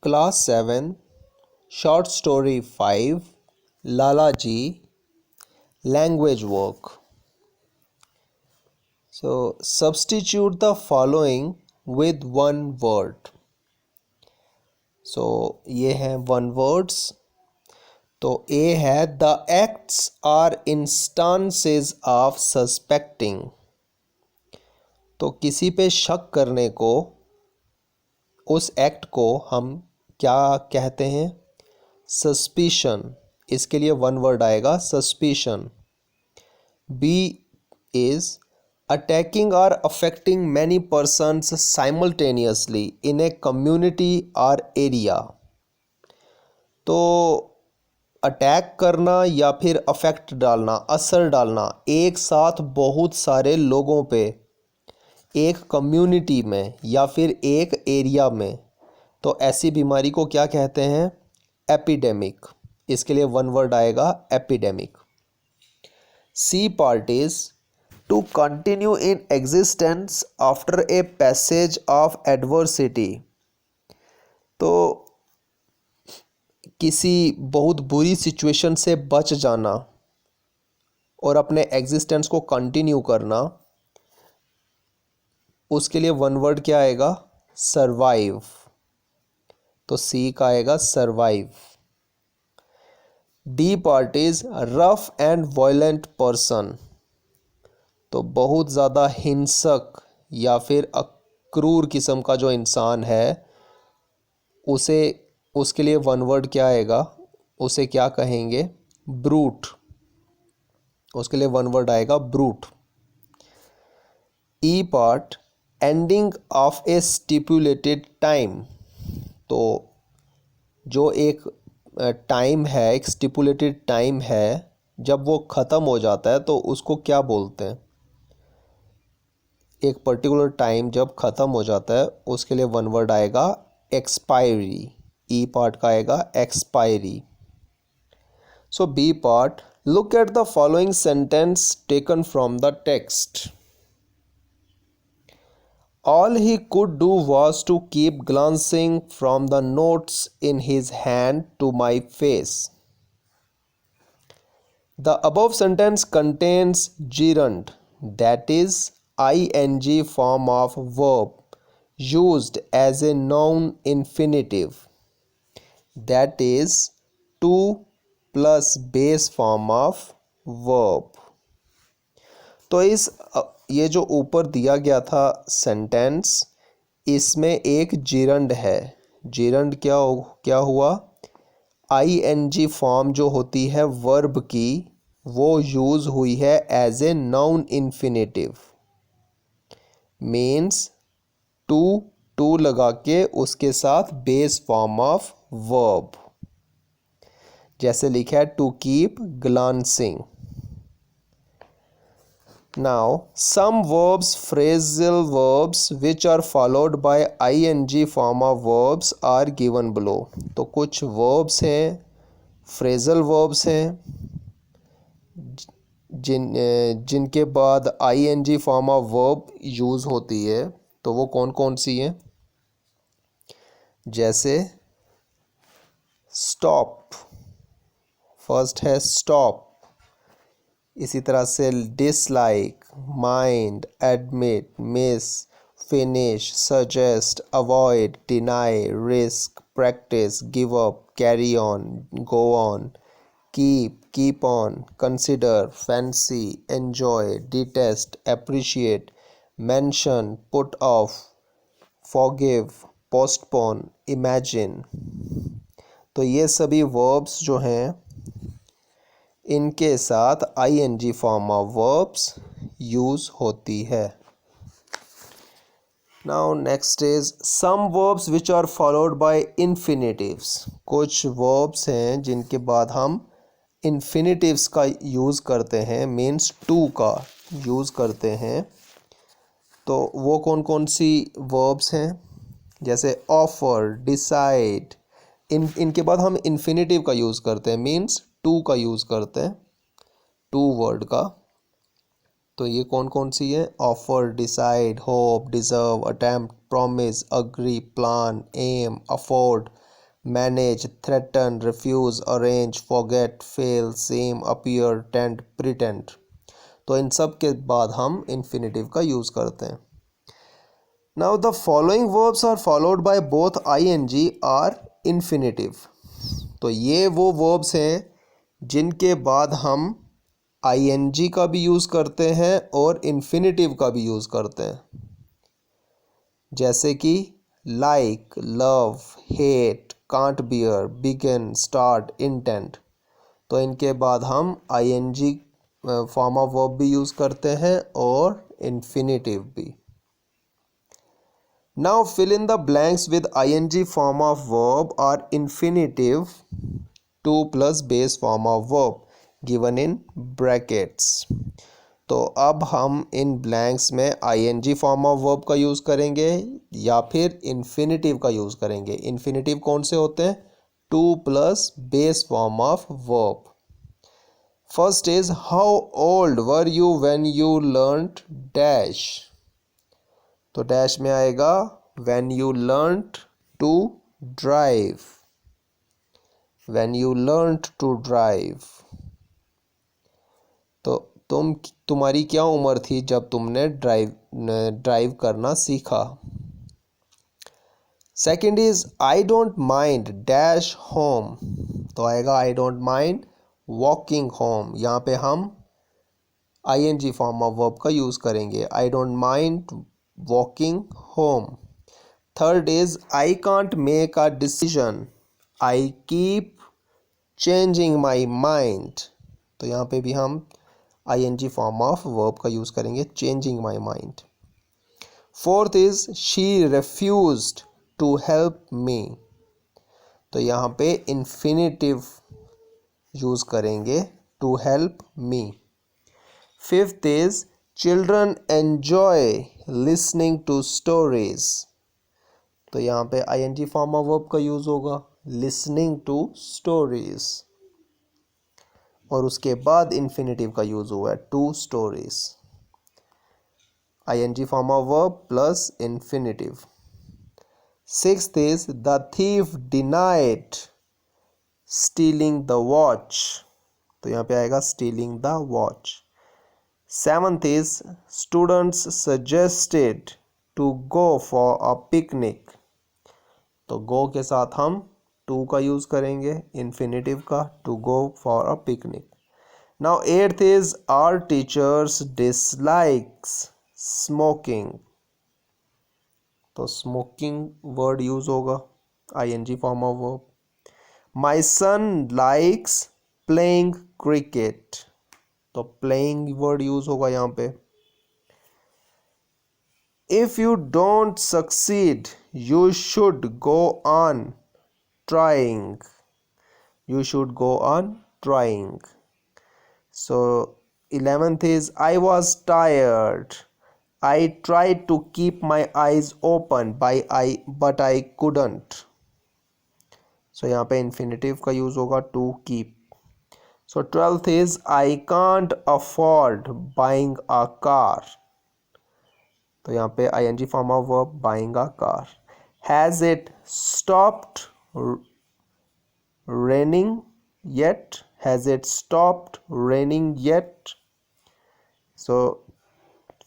Class 7, Short Story 5, Lala Ji, Language Work. So, substitute the following with one word. So, ये हैं one words. तो A है the acts are instances of suspecting. तो किसी पे शक करने को, उस एक्ट को हम क्या कहते हैं? सस्पिशन. इसके लिए वन वर्ड आएगा सस्पिशन. बी इज अटैकिंग और affecting many persons simultaneously in a community और एरिया. तो अटैक करना या फिर अफेक्ट डालना, असर डालना एक साथ बहुत सारे लोगों पे, एक कम्युनिटी में या फिर एक एरिया में, तो ऐसी बीमारी को क्या कहते हैं? एपिडेमिक. इसके लिए वन वर्ड आएगा epidemic. C part is to continue in existence after a passage of adversity. तो किसी बहुत बुरी सिचुएशन से बच जाना और अपने एग्जिस्टेंस को कंटिन्यू करना, उसके लिए वन वर्ड क्या आएगा? सरवाइव. तो सी का आएगा survive. D part is rough and violent person. तो बहुत ज़्यादा हिंसक या फिर क्रूर किस्म का जो इंसान है, उसे, उसके लिए वन वर्ड क्या आएगा? उसे क्या कहेंगे? ब्रूट. उसके लिए वन वर्ड आएगा brute. E part ending of A stipulated time. तो जो एक टाइम है, एक स्टिपुलेटेड टाइम है, जब वो ख़त्म हो जाता है तो उसको क्या बोलते हैं? एक पर्टिकुलर टाइम जब ख़त्म हो जाता है उसके लिए वन वर्ड आएगा एक्सपायरी. ई पार्ट का आएगा expiry. So B part, look at the following sentence taken from the text. All he could do was to keep glancing from the notes in his hand to my face. The above sentence contains gerund, that is, ing form of verb used as a noun infinitive, that is, to plus base form of verb. तो इस ये जो ऊपर दिया गया था sentence, इसमें एक जिरंड है. जिरंड क्या हुआ? आईएनजी फॉर्म जो होती है वर्ब की, वो यूज़ हुई है as a noun infinitive. Means to लगा के उसके साथ बेस फॉर्म ऑफ वर्ब. जैसे लिखा है to keep glancing. Now, some verbs, phrasal verbs, which are followed by ing form of verbs are given below. तो कुछ verbs हैं, phrasal verbs हैं, जिनके बाद ing form of verb use होती है. तो वो कौन कौन सी हैं? जैसे stop, फर्स्ट है stop. इसी तरह से dislike, mind, admit, miss, finish, suggest, avoid, deny, risk, practice, give up, carry on, go on, keep on, consider, fancy, enjoy, detest, appreciate, mention, put off, forgive, postpone, imagine. तो ये सभी verbs जो हैं, इनके साथ ing form of verbs use होती है. Now next is some verbs which are followed by infinitives. कुछ वर्ब्स हैं जिनके बाद हम इन्फिनेटिव्स का यूज़ करते हैं, मीन्स टू का यूज़ करते हैं. तो वो कौन कौन सी वर्ब्स हैं? जैसे ऑफर, डिसाइड. इनके बाद हम इन्फिनेटिव का यूज़ करते हैं, मीन्स टू का यूज़ करते हैं, टू वर्ड का. तो ये कौन कौन सी है? Offer, decide, hope, deserve, attempt, promise, agree, plan, aim, afford, manage, threaten, refuse, arrange, forget, fail, seem, appear, tend, pretend. तो इन सब के बाद हम इन्फिनेटिव का यूज़ करते हैं। Now the following verbs are followed by both ING or infinitive. तो ये वो वर्ब्स हैं जिनके बाद हम आईएनजी का भी यूज़ करते हैं और इन्फिनेटिव का भी यूज़ करते हैं, जैसे कि like, love, hate, can't bear, begin, start, intent. तो इनके बाद हम आईएनजी फॉर्म ऑफ वर्ब भी यूज़ करते हैं और इन्फिनेटिव भी। Now fill in the blanks with ING form of verb और infinitive 2 plus base form of verb given in brackets. तो अब हम इन ब्लैंक्स में आईएनजी फॉर्म ऑफ वर्ब का यूज़ करेंगे या फिर इन्फिनेटिव का यूज़ करेंगे। इन्फिनेटिव कौन से होते हैं? 2 plus base form of verb. First is how old were you when you learned dash. तो डैश में आएगा when you learned to drive. When you learned to drive. तो तुम्हारी क्या उम्र थी जब तुमने ड्राइव करना सीखा। Second is I don't mind dash home. तो आएगा I don't mind walking home. यहाँ पे हम आईएनजी फॉर्म ऑफ वर्ब का यूज़ करेंगे, I don't mind walking home. Third is I can't make a decision, I keep changing my mind. तो यहाँ पे भी हम आईएनजी फॉर्म ऑफ वर्ब का यूज़ करेंगे, changing my mind. Fourth is she refused to help me. तो यहाँ पे इन्फिनेटिव यूज़ करेंगे, to help me. Fifth is children enjoy listening to stories. तो यहाँ पे आईएनजी फॉर्म ऑफ वर्ब का यूज़ होगा, लिसनिंग टू स्टोरीज। और उसके बाद इन्फिनेटिव का यूज़ हुआ है, to stories. ING form of verb plus infinitive. Sixth is the thief denied stealing the watch. तो यहाँ पे आएगा stealing the watch. Seventh is students suggested to go for a picnic. तो गो के साथ हम टू का यूज़ करेंगे, इन्फिनेटिव का, to go for a picnic. Now eighth is our teachers dislikes smoking. तो स्मोकिंग वर्ड यूज होगा, ING form of verb. My son likes playing cricket. तो प्लेइंग वर्ड यूज होगा यहाँ पे। If you don't succeed you should go on trying. You should go on trying. So 11th is I was tired. I tried to keep my eyes open but I couldn't. So यहाँ पे infinitive का use होगा to keep. So 12th is I can't afford buying a car. तो यहाँ पे ing form of verb buying a car. Has it stopped raining yet? Has it stopped raining yet? So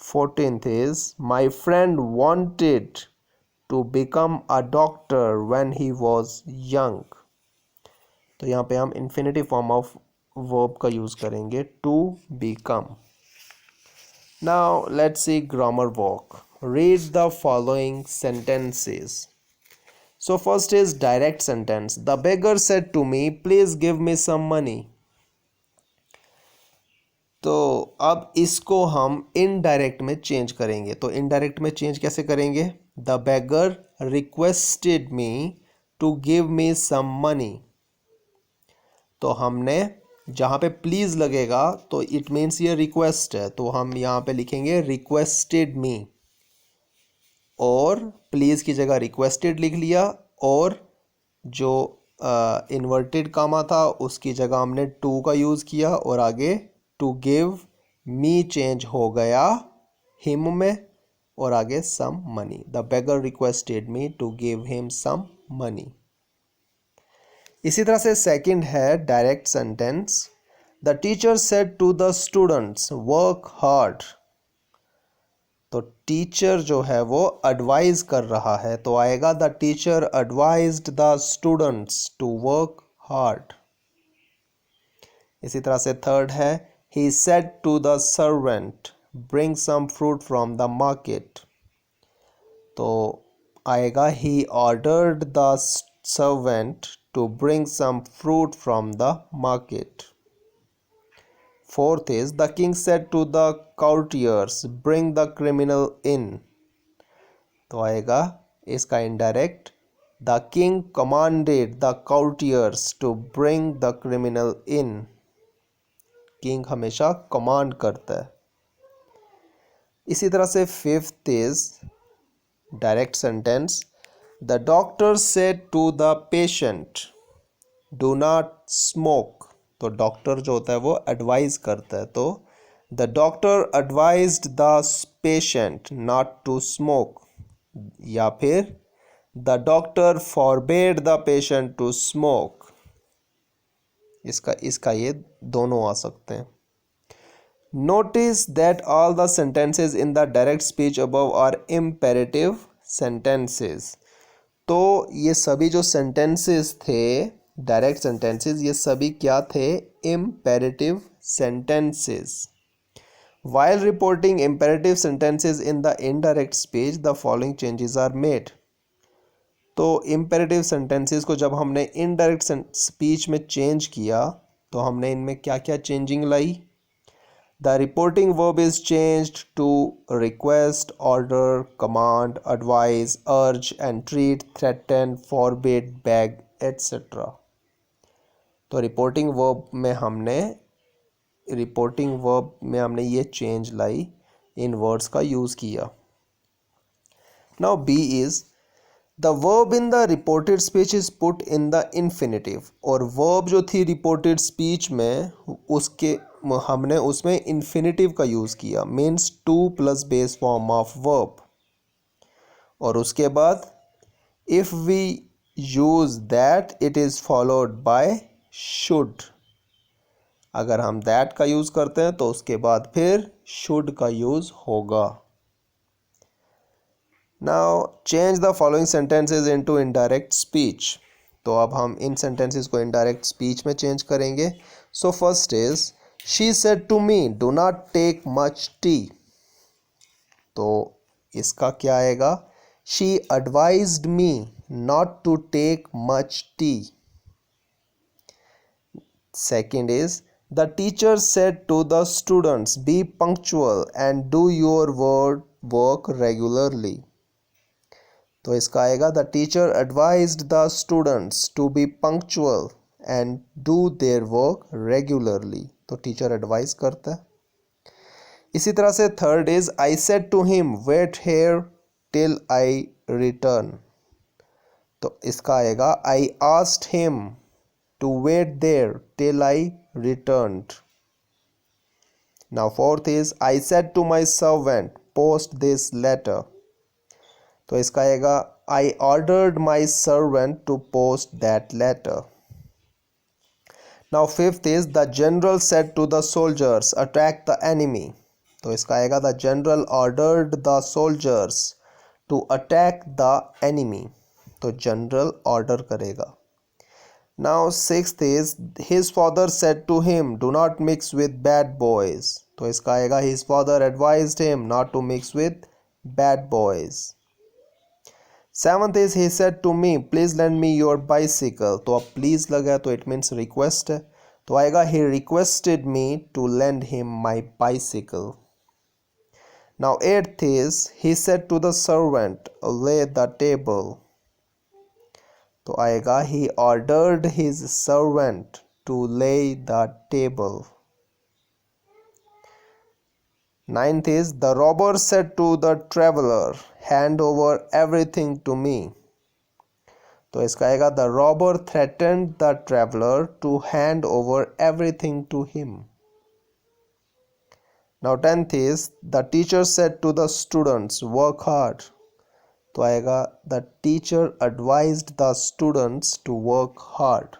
14th is my friend wanted to become a doctor when he was young. तो यहाँ पे हम infinitive form of verb का use करेंगे, to become. Now let's see grammar walk. Read the following sentences. So first is direct sentence. The beggar said to me, please give me some money. तो अब इसको हम indirect में change करेंगे। तो indirect में चेंज कैसे करेंगे? The beggar requested me to give me some money. तो हमने जहाँ पे प्लीज़ लगेगा तो इट मीन्स ये रिक्वेस्ट है, तो हम यहाँ पे लिखेंगे रिक्वेस्टेड मी, और प्लीज़ की जगह रिक्वेस्टेड लिख लिया, और जो इन्वर्टेड कामा था उसकी जगह हमने टू का यूज़ किया, और आगे टू गिव मी चेंज हो गया हिम में, और आगे some money. The beggar requested me to give him some money. इसी तरह से सेकंड है direct sentence, the teacher said to the students work hard. तो टीचर जो है वो एडवाइज कर रहा है, तो आएगा the teacher advised the students to work hard. इसी तरह से थर्ड है, he said to the servant bring some fruit from the market. तो आएगा he ordered the servant to bring some fruit from the market. Fourth is the king said to the courtiers bring the criminal in. तो आएगा इसका indirect, the king commanded the courtiers to bring the criminal in. King हमेशा command करता है। इसी तरह से fifth is direct sentence, the doctor said to the patient do not smoke. तो डॉक्टर जो होता है वो एडवाइज करता है, तो the doctor advised the patient not to smoke, या फिर the doctor forbade the patient to smoke. इसका ये दोनों आ सकते हैं। Notice that all the sentences in the direct speech above are imperative sentences. तो ये सभी जो सेंटेंसेस थे डायरेक्ट सेंटेंसेस, ये सभी क्या थे, imperative sentences. While reporting imperative sentences in the indirect speech the following changes are made. तो इम्पेरेटिव सेंटेंसेस को जब हमने इनडायरेक्ट स्पीच में चेंज किया तो हमने इनमें क्या क्या चेंजिंग लाई। The reporting verb is changed to request, order, command, advise, urge, entreat, threaten, forbid, beg etcetera. तो रिपोर्टिंग वर्ब में हमने ये चेंज लाई, इन वर्ड्स का यूज़ किया। Now B is the verb in the reported speech is put in the infinitive. और verb जो थी रिपोर्टेड स्पीच में हमने उसमें इन्फिनेटिव का यूज़ किया, means to plus base form of verb. और उसके बाद if we use that it is followed by should. अगर हम दैट का यूज़ करते हैं तो उसके बाद फिर शुड का यूज़ होगा। Now change the following sentences into indirect speech. तो अब हम इन सेंटेंसेस को इनडायरेक्ट स्पीच में चेंज करेंगे। So first is she said to me do not take much tea. तो इसका क्या आएगा, she advised me not to take much tea. Second is the teacher said to the students be punctual and do your work regularly. तो इसका आएगा the teacher advised the students to be punctual and do their work regularly. तो teacher advise करता है। इसी तरह से third is I said to him wait here till I return. तो इसका आएगा I asked him to wait there till I returned. Now fourth is I said to my servant post this letter. तो इसका आएगा I ordered my servant to post that letter. Now fifth is the general said to the soldiers attack the enemy. तो इसका आएगा the general ordered the soldiers to attack the enemy. तो general order करेगा। Now sixth is his father said to him do not mix with bad boys. तो इसका आएगा his father advised him not to mix with bad boys. Seventh is he said to me please lend me your bicycle. तो अब please लगा तो it means request है, तो आएगा he requested me to lend him my bicycle. Now eighth is he said to the servant lay the table. तो आएगा he ordered his servant to lay the table. Ninth is the robber said to the traveler hand over everything to me. तो इसका आएगा the robber threatened the traveler to hand over everything to him. Now tenth is the teacher said to the students work hard. तो आएगा the teacher advised the students to work hard.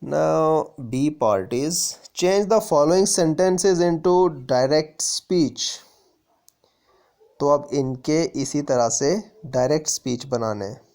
Now B part is change the following sentences into direct speech. तो अब इनके इसी तरह से direct speech बनाने हैं.